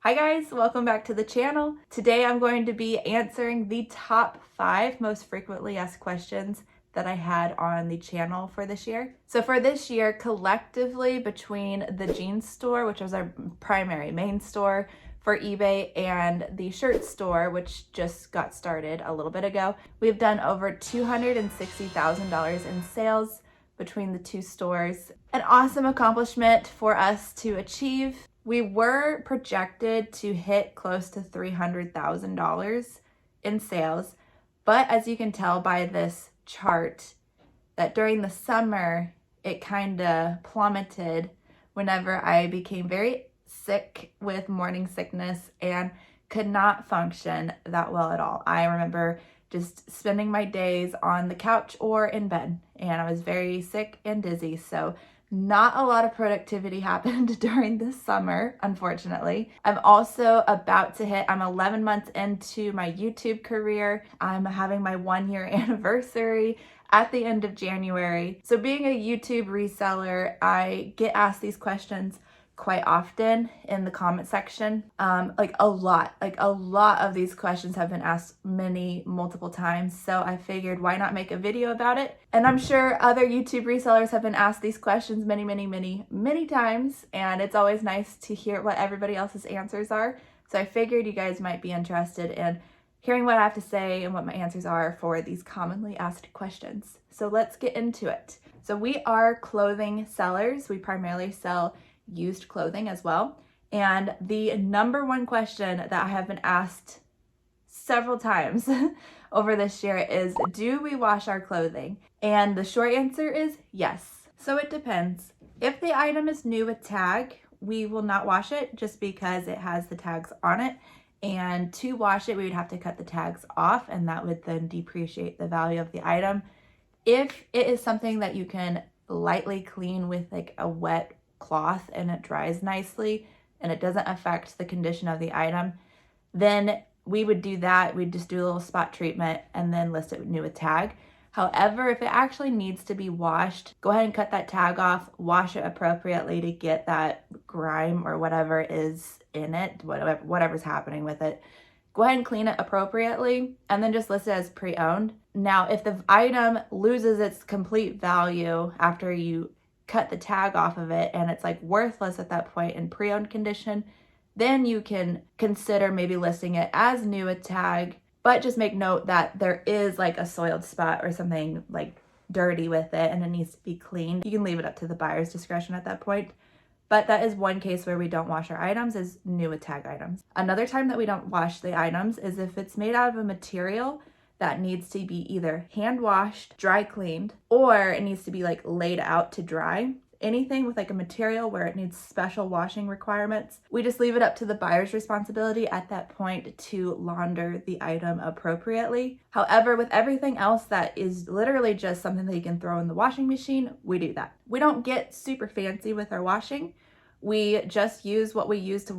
Hi guys, welcome back to the channel. Today I'm going to be answering the top 5 most frequently asked questions that I had on the channel for this year. So for this year, collectively between the jeans store, which was our primary main store for eBay, and the shirt store, which just got started a little bit ago, we've done over $260,000 in sales between the two stores. An awesome accomplishment for us to achieve. We were projected to hit close to $300,000 in sales, but as you can tell by this chart, that during the summer, it kind of plummeted whenever I became very sick with morning sickness and could not function that well at all. I remember just spending my days on the couch or in bed, and I was very sick and dizzy, so not a lot of productivity happened during this summer, unfortunately. I'm also about to hit, I'm 11 months into my YouTube career. I'm having my 1-year anniversary at the end of January. So being a YouTube reseller, I get asked these questions quite often in the comment section. A lot of these questions have been asked multiple times. So I figured, why not make a video about it? And I'm sure other YouTube resellers have been asked these questions many times. And it's always nice to hear what everybody else's answers are. So I figured you guys might be interested in hearing what I have to say and what my answers are for these commonly asked questions. So let's get into it. So we are clothing sellers. We primarily sell used clothing as well. And the number one question that I have been asked several times over this year is, do we wash our clothing? And the short answer is yes. So it depends. If the item is new with tag, we will not wash it just because it has the tags on it. And to wash it, we would have to cut the tags off, and that would then depreciate the value of the item. If it is something that you can lightly clean with like a wet cloth and it dries nicely and it doesn't affect the condition of the item, then we would do that. We'd just do a little spot treatment and then list it new with tag. However, if it actually needs to be washed, go ahead and cut that tag off, wash it appropriately to get that grime or whatever is in it, whatever's happening with it. Go ahead and clean it appropriately and then just list it as pre-owned. Now, if the item loses its complete value after you cut the tag off of it and it's like worthless at that point in pre-owned condition, then you can consider maybe listing it as new with tag, but just make note that there is like a soiled spot or something like dirty with it and it needs to be cleaned. You can leave it up to the buyer's discretion at that point. But that is one case where we don't wash our items, is new with tag items. Another time that we don't wash the items is if it's made out of a material that needs to be either hand washed, dry cleaned, or it needs to be like laid out to dry. Anything with like a material where it needs special washing requirements, we just leave it up to the buyer's responsibility at that point to launder the item appropriately. However, with everything else that is literally just something that you can throw in the washing machine, we do that. We don't get super fancy with our washing. We just use what we use to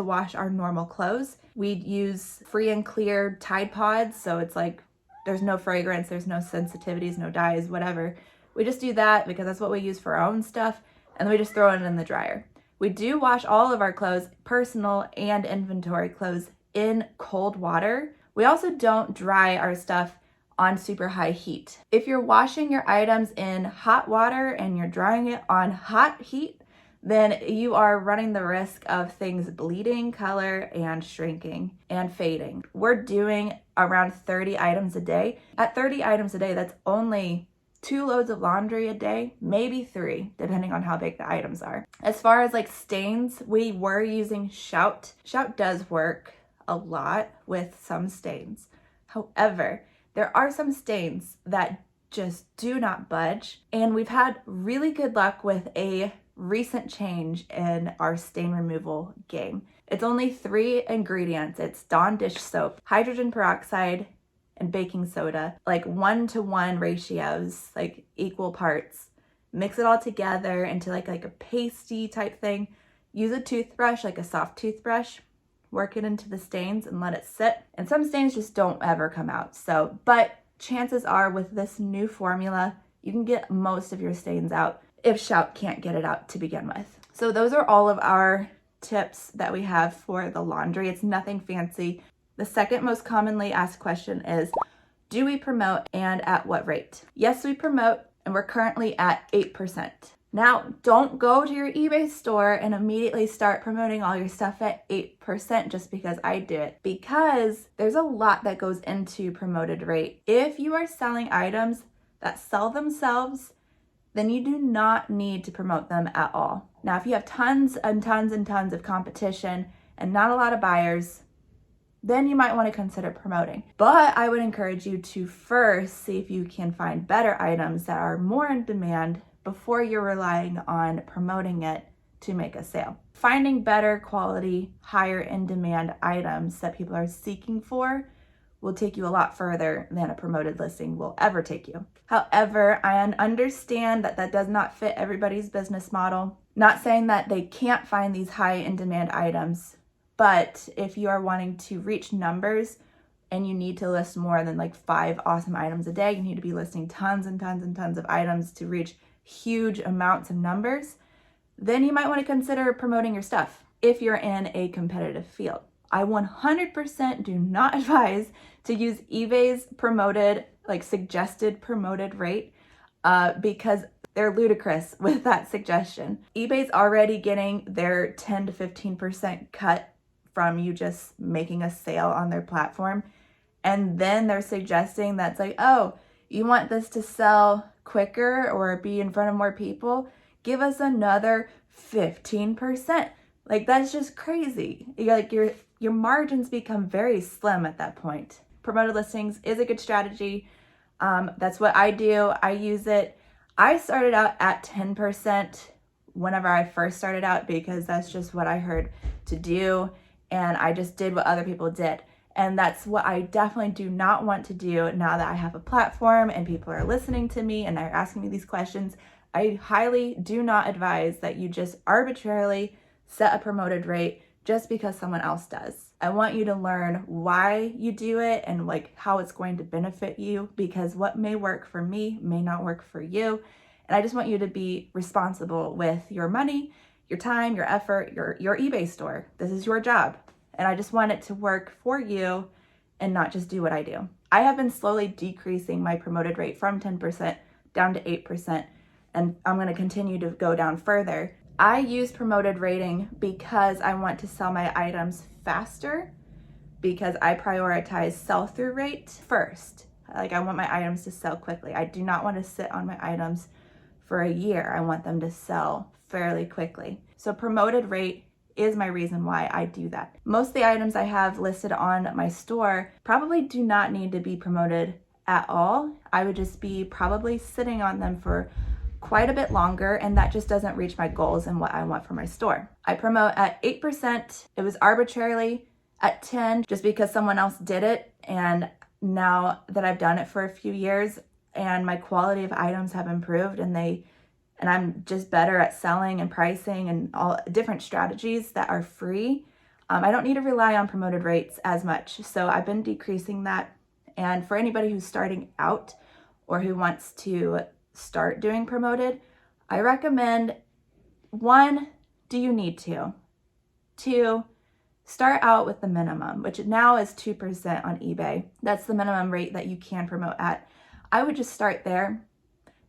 wash our normal clothes. We use free and clear Tide Pods, so it's like there's no fragrance, there's no sensitivities, no dyes, whatever. We just do that because that's what we use for our own stuff, and then we just throw it in the dryer. We do wash all of our clothes, personal and inventory clothes, in cold water. We also don't dry our stuff on super high heat. If you're washing your items in hot water and you're drying it on hot heat, then you are running the risk of things bleeding color and shrinking and fading. We're doing around 30 items a day. At 30 items a day, that's only 2 loads of laundry a day, maybe 3, depending on how big the items are. As far as like stains, we were using Shout. Shout does work a lot with some stains. However, there are some stains that just do not budge, and we've had really good luck with a recent change in our stain removal game. It's only 3 ingredients. It's Dawn dish soap, hydrogen peroxide, and baking soda, like 1-to-1 ratios, like equal parts. Mix it all together into like a pasty type thing. Use a toothbrush, like a soft toothbrush, work it into the stains and let it sit. And some stains just don't ever come out. But chances are with this new formula, you can get most of your stains out if Shout can't get it out to begin with. So those are all of our tips that we have for the laundry. It's nothing fancy. The second most commonly asked question is, do we promote and at what rate? Yes, we promote, and we're currently at 8%. Now, don't go to your eBay store and immediately start promoting all your stuff at 8% just because I do it, because there's a lot that goes into promoted rate. If you are selling items that sell themselves, then you do not need to promote them at all. Now, if you have tons and tons and tons of competition and not a lot of buyers, then you might want to consider promoting. But I would encourage you to first see if you can find better items that are more in demand before you're relying on promoting it to make a sale. Finding better quality, higher in demand items that people are seeking for will take you a lot further than a promoted listing will ever take you. However, I understand that that does not fit everybody's business model. Not saying that they can't find these high in demand items, but if you are wanting to reach numbers and you need to list more than like 5 awesome items a day, you need to be listing tons and tons and tons of items to reach huge amounts of numbers, then you might want to consider promoting your stuff if you're in a competitive field. I 100% do not advise to use eBay's promoted, like suggested promoted rate because they're ludicrous with that suggestion. eBay's already getting their 10 to 15% cut from you just making a sale on their platform. And then they're suggesting that's like, oh, you want this to sell quicker or be in front of more people? Give us another 15%. Like, that's just crazy. Your margins become very slim at that point. Promoted listings is a good strategy. That's what I do. I use it. I started out at 10% whenever I first started out because that's just what I heard to do. And I just did what other people did. And that's what I definitely do not want to do now that I have a platform and people are listening to me and they're asking me these questions. I highly do not advise that you just arbitrarily set a promoted rate just because someone else does. I want you to learn why you do it and like how it's going to benefit you, because what may work for me may not work for you. And I just want you to be responsible with your money, your time, your effort, your eBay store. This is your job. And I just want it to work for you and not just do what I do. I have been slowly decreasing my promoted rate from 10% down to 8%, and I'm going to continue to go down further. I use promoted rating because I want to sell my items faster, because I prioritize sell-through rate first. Like, I want my items to sell quickly. I do not want to sit on my items for a year. I want them to sell fairly quickly. So promoted rate is my reason why I do that. Most of the items I have listed on my store probably do not need to be promoted at all. I would just be probably sitting on them for quite a bit longer, and that just doesn't reach my goals and what I want for my store. I promote at 8%. It was arbitrarily at 10 just because someone else did it, and now that I've done it for a few years and my quality of items have improved and I'm just better at selling and pricing and all different strategies that are free, I don't need to rely on promoted rates as much. So I've been decreasing that. And for anybody who's starting out or who wants to start doing promoted, I recommend, 1, do you need to? 2, start out with the minimum, which now is 2% on eBay. That's the minimum rate that you can promote at. I would just start there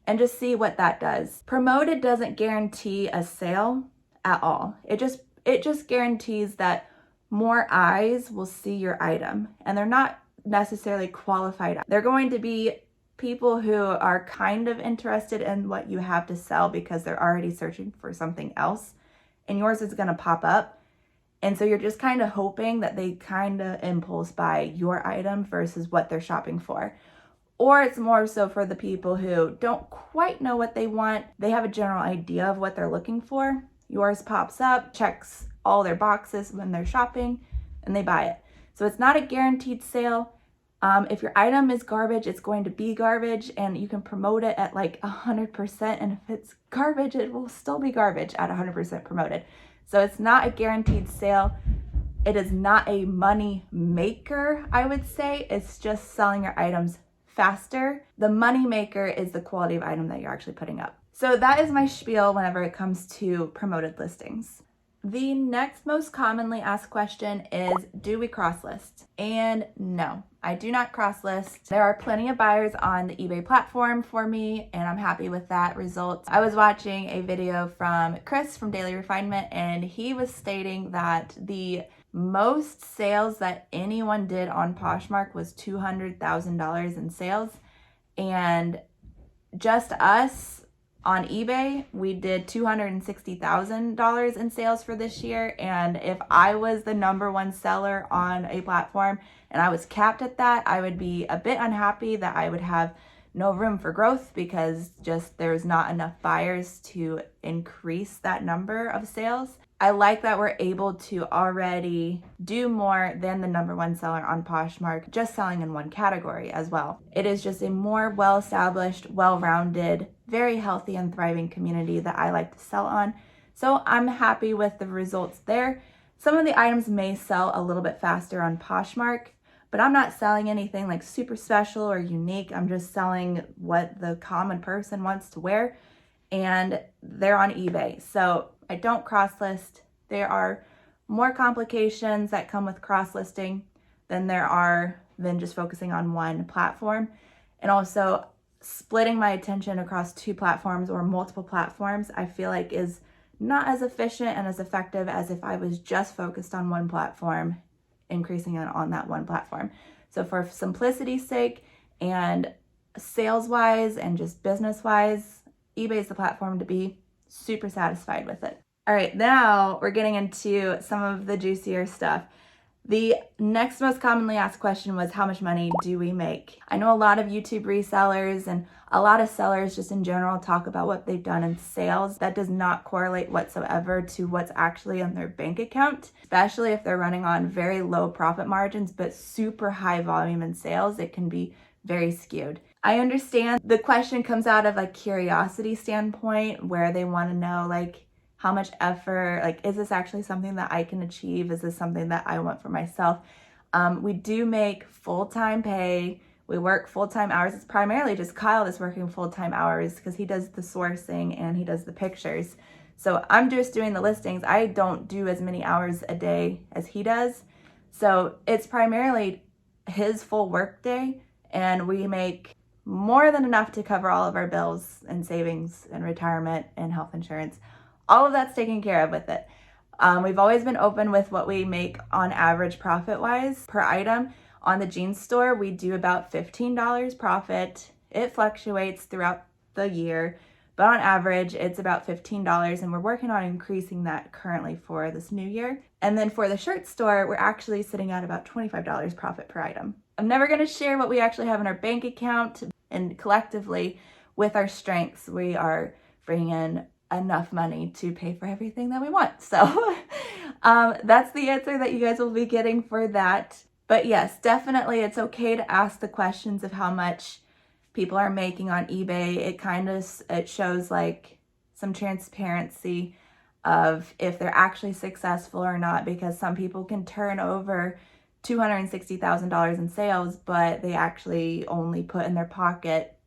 and just see what that does. Promoted doesn't guarantee a sale at all. It just guarantees that more eyes will see your item, and they're not necessarily qualified. They're going to be people who are kind of interested in what you have to sell because they're already searching for something else, and yours is going to pop up. And so you're just kind of hoping that they kind of impulse buy your item versus what they're shopping for. Or it's more so for the people who don't quite know what they want. They have a general idea of what they're looking for. Yours pops up, checks all their boxes when they're shopping, and they buy it. So it's not a guaranteed sale. If your item is garbage, it's going to be garbage, and you can promote it at like 100%. And if it's garbage, it will still be garbage at 100% promoted. So it's not a guaranteed sale. It is not a money maker, I would say. It's just selling your items faster. The money maker is the quality of item that you're actually putting up. So that is my spiel whenever it comes to promoted listings. The next most commonly asked question is, do we cross list? And no, I do not cross list. There are plenty of buyers on the eBay platform for me, and I'm happy with that result. I was watching a video from Chris from Daily Refinement, and he was stating that the most sales that anyone did on Poshmark was $200,000 in sales, and just us on eBay, we did $260,000 in sales for this year. And if I was the #1 seller on a platform and I was capped at that, I would be a bit unhappy that I would have no room for growth because just there's not enough buyers to increase that number of sales. I like that we're able to already do more than the #1 seller on Poshmark, just selling in one category as well. It is just a more well-established, well-rounded, very healthy and thriving community that I like to sell on. So I'm happy with the results there. Some of the items may sell a little bit faster on Poshmark, but I'm not selling anything like super special or unique. I'm just selling what the common person wants to wear, and they're on eBay. So I don't cross list. There are more complications that come with cross listing than just focusing on one platform. And also splitting my attention across 2 platforms or multiple platforms, I feel like is not as efficient and as effective as if I was just focused on one platform, increasing it on that one platform. So for simplicity's sake and sales wise and just business wise, eBay is the platform to be. Super satisfied with it. All right, now we're getting into some of the juicier stuff. The next most commonly asked question was, how much money do we make? I know a lot of YouTube resellers and a lot of sellers just in general talk about what they've done in sales. That does not correlate whatsoever to what's actually in their bank account, especially if they're running on very low profit margins, but super high volume in sales. It can be very skewed. I understand the question comes out of a curiosity standpoint where they want to know like how much effort, like is this actually something that I can achieve? Is this something that I want for myself? We do make full-time pay. We work full-time hours. It's primarily just Kyle that's working full-time hours because he does the sourcing and he does the pictures. So I'm just doing the listings. I don't do as many hours a day as he does. So it's primarily his full work day, and we make more than enough to cover all of our bills and savings and retirement and health insurance. All of that's taken care of with it. We've always been open with what we make on average profit-wise per item. On the jeans store, we do about $15 profit. It fluctuates throughout the year, but on average, it's about $15, and we're working on increasing that currently for this new year. And then for the shirt store, we're actually sitting at about $25 profit per item. I'm never going to share what we actually have in our bank account, and collectively, with our strengths, we are bringing in enough money to pay for everything that we want. So that's the answer that you guys will be getting for that. But yes, definitely it's okay to ask the questions of how much people are making on eBay. It shows like some transparency of if they're actually successful or not, because some people can turn over $260,000 in sales, but they actually only put in their pocket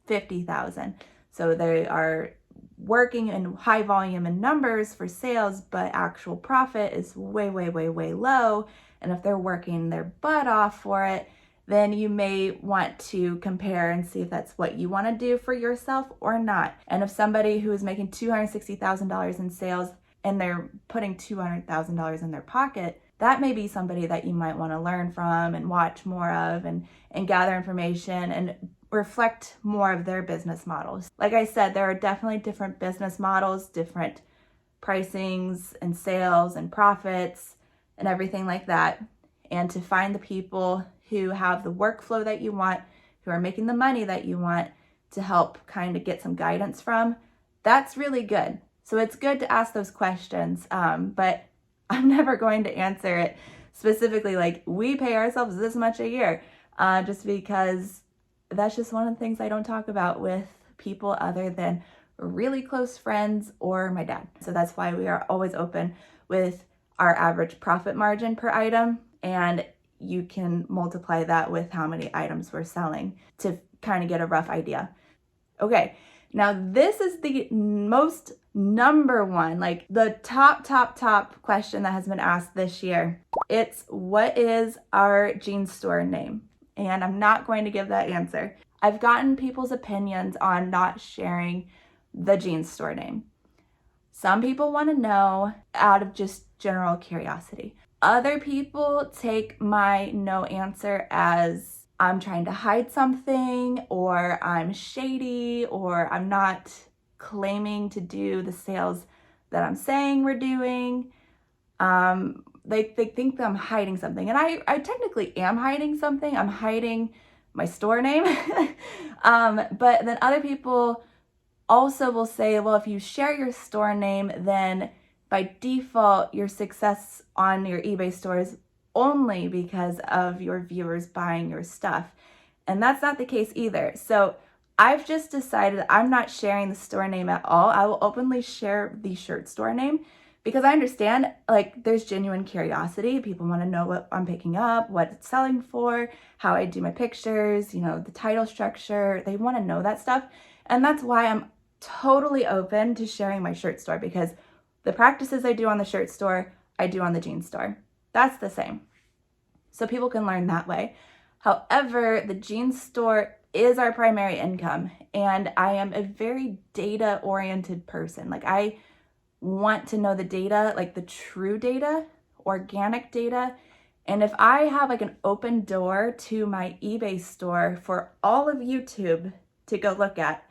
$50,000. So they are working in high volume and numbers for sales, but actual profit is way, way, way, way low. And if they're working their butt off for it, then you may want to compare and see if that's what you want to do for yourself or not. And if somebody who is making $260,000 in sales and they're putting $200,000 in their pocket, that may be somebody that you might want to learn from and watch more of and gather information and reflect more of their business models. Like I said, there are definitely different business models, different pricings and sales and profits and everything like that. And to find the people who have the workflow that you want, who are making the money that you want to help kind of get some guidance from, that's really good. So it's good to ask those questions, but I'm never going to answer it specifically like we pay ourselves this much a year, just because that's just one of the things I don't talk about with people other than really close friends or my dad. So that's why we are always open with our average profit margin per item, and you can multiply that with how many items we're selling to kind of get a rough idea. Okay, Now, this is the most number one, like the top question that has been asked this year. It's, what is our jean store name? And I'm not going to give that answer. I've gotten people's opinions on not sharing the jean store name. Some people want to know out of just general curiosity. Other people take my no answer as I'm trying to hide something, or I'm shady, or I'm not claiming to do the sales that I'm saying we're doing. They think that I'm hiding something, and I technically am hiding something. I'm hiding my store name. But then other people also will say, well, if you share your store name, then by default, your success on your eBay store is only because of your viewers buying your stuff. And that's not the case either. So I've just decided I'm not sharing the store name at all. I will openly share the shirt store name because I understand, like, there's genuine curiosity. People want to know what I'm picking up, what it's selling for, how I do my pictures, you know, the title structure. They want to know that stuff. And that's why I'm totally open to sharing my shirt store, because the practices I do on the shirt store, I do on the jean store. That's the same. So people can learn that way. However, the jean store is our primary income, and I am a very data-oriented person. Like, I want to know the data, like the true data, organic data. And if I have like an open door to my eBay store for all of YouTube to go look at,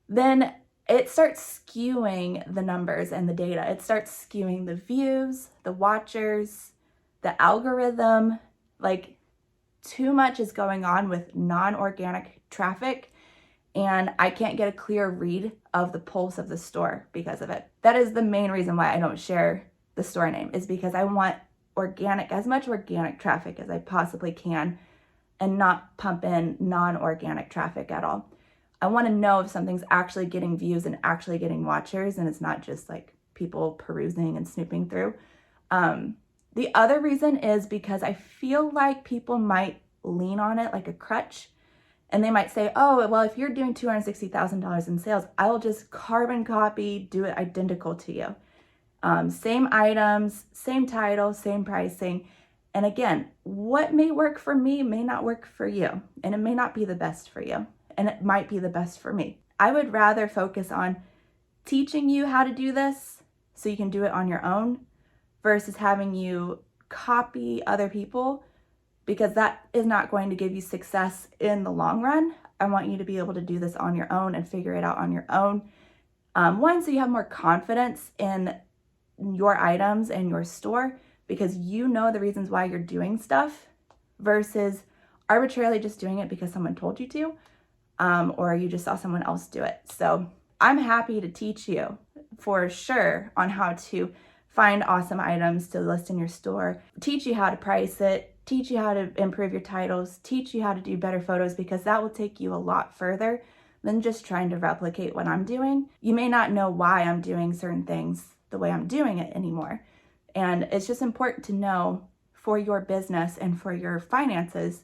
then it starts skewing the numbers and the data. It starts skewing the views, the watchers, the algorithm. Like, too much is going on with non-organic traffic, and I can't get a clear read of the pulse of the store because of it. That is the main reason why I don't share the store name, is because I want organic, as much organic traffic as I possibly can, and not pump in non-organic traffic at all. I want to know if something's actually getting views and actually getting watchers, and it's not just like people perusing and snooping through. The other reason is because I feel like people might lean on it like a crutch, and they might say, oh, well, if you're doing $260,000 in sales, I will just carbon copy, do it identical to you. Same items, same title, same pricing. And again, what may work for me may not work for you, and it may not be the best for you, and it might be the best for me. I would rather focus on teaching you how to do this so you can do it on your own versus having you copy other people, because that is not going to give you success in the long run. I want you to be able to do this on your own and figure it out on your own. One, so you have more confidence in your items and your store, because you know the reasons why you're doing stuff, versus arbitrarily just doing it because someone told you to, or you just saw someone else do it. So I'm happy to teach you for sure on how to find awesome items to list in your store, teach you how to price it, teach you how to improve your titles, teach you how to do better photos, because that will take you a lot further than just trying to replicate what I'm doing. You may not know why I'm doing certain things the way I'm doing it anymore. And it's just important to know for your business and for your finances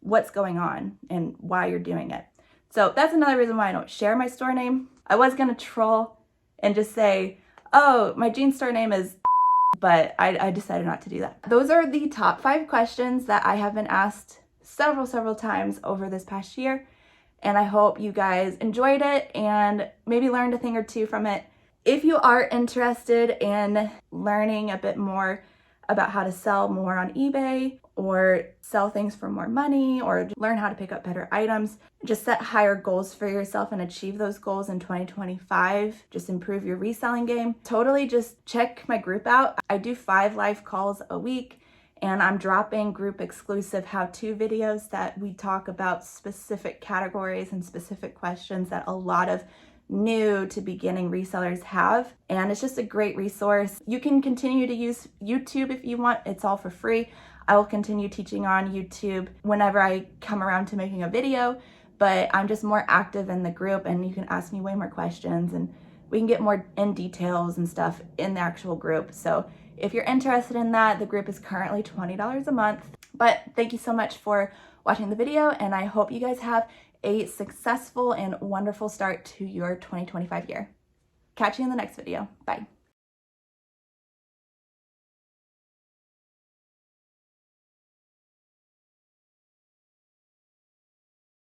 what's going on and why you're doing it. So that's another reason why I don't share my store name. I was gonna troll and just say, oh, my jean store name is, but I decided not to do that. Those are the top 5 questions that I have been asked several times over this past year. And I hope you guys enjoyed it and maybe learned a thing or two from it. If you are interested in learning a bit more about how to sell more on eBay, or sell things for more money, or learn how to pick up better items, just set higher goals for yourself and achieve those goals in 2025. Just improve your reselling game. Totally just check my group out. I do 5 live calls a week, and I'm dropping group exclusive how-to videos that we talk about specific categories and specific questions that a lot of new to beginning resellers have. And it's just a great resource. You can continue to use YouTube if you want. It's all for free. I will continue teaching on YouTube whenever I come around to making a video, but I'm just more active in the group, and you can ask me way more questions, and we can get more in details and stuff in the actual group. So if you're interested in that, the group is currently $20 a month. But thank you so much for watching the video, and I hope you guys have a successful and wonderful start to your 2025 year. Catch you in the next video. Bye.